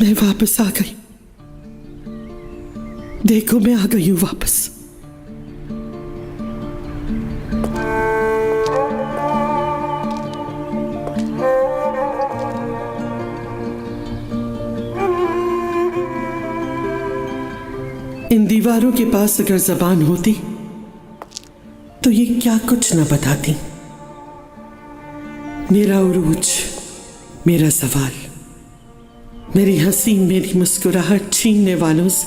मैं वापस आ गई। देखो मैं आ गई हूं वापस। इन दीवारों के पास अगर जबान होती तो ये क्या कुछ न बताती। मेरा उरूज, मेरा सवाल, मेरी हंसी, मेरी मुस्कुराहट छीनने वालों से,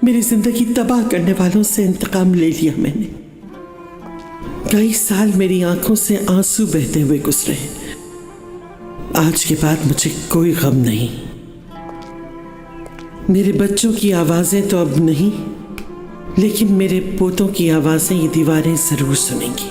मेरी जिंदगी तबाह करने वालों से इंतकाम ले लिया मैंने। कई साल मेरी आंखों से आंसू बहते हुए गुजरे। आज के बाद मुझे कोई गम नहीं। मेरे बच्चों की आवाजें तो अब नहीं, लेकिन मेरे पोतों की आवाजें ये दीवारें जरूर सुनेंगी।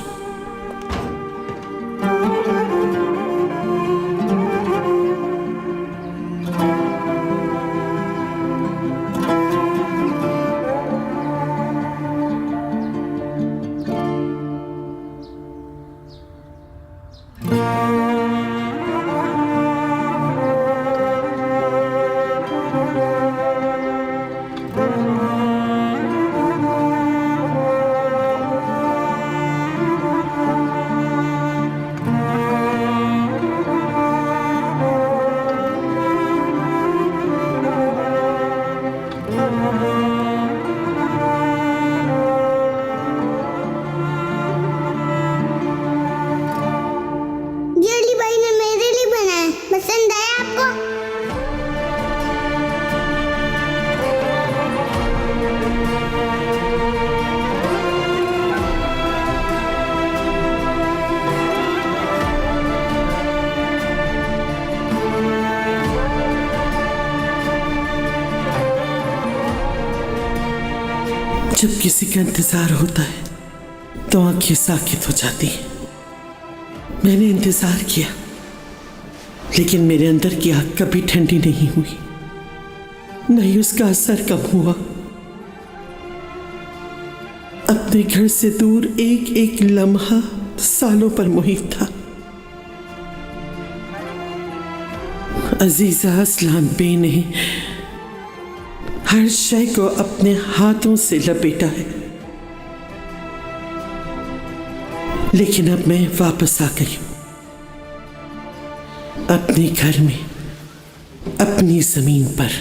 जब किसी का इंतजार होता है तो आंखें साकित हो जाती हैं। मैंने इंतजार किया, लेकिन मेरे अंदर की आग कभी ठंडी नहीं हुई, नहीं उसका असर कम हुआ। अपने घर से दूर एक एक लम्हा सालों पर मुहित था। अजीजा असलान बे ने हर शय को अपने हाथों से लपेटा है, लेकिन अब मैं वापस आ गई हूं अपने घर में, अपनी जमीन पर।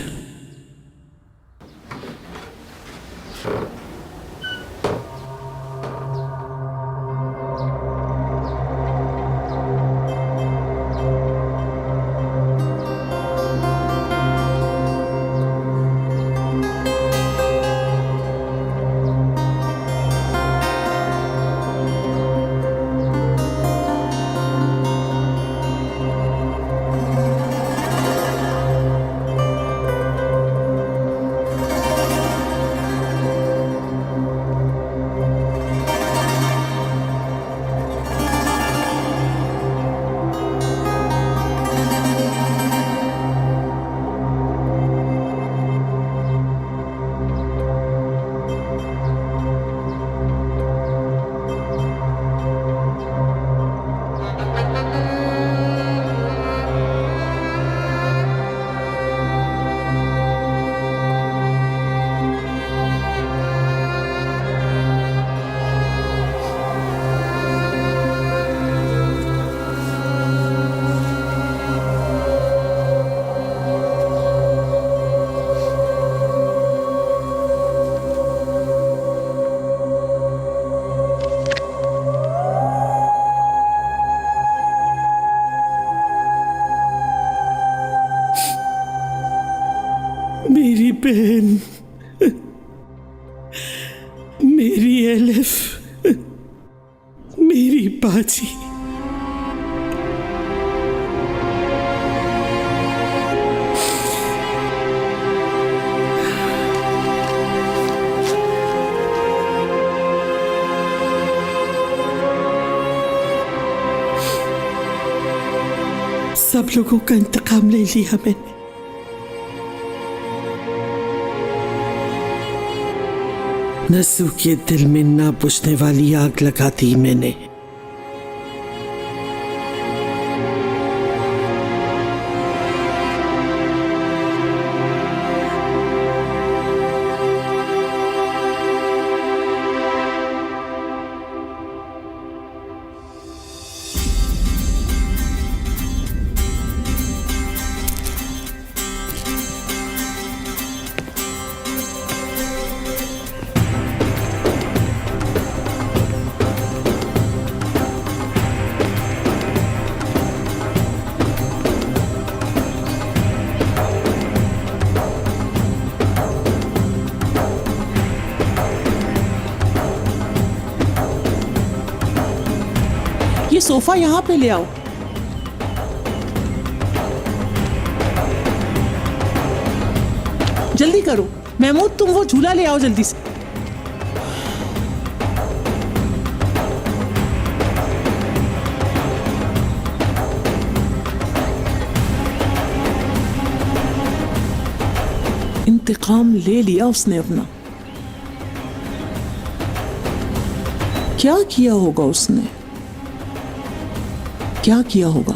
मेरी बहन, मेरी एलिफ, मेरी बाजी। सब लोगों का इंतकाम ले लिया मैंने। नसू के दिल में ना बुझने वाली आग लगा दी मैंने। ये सोफा यहाँ पे ले आओ। जल्दी करो महमूद, तुम वो झूला ले आओ जल्दी से। इंतकाम ले लिया उसने अपना। क्या किया होगा उसने, क्या किया होगा?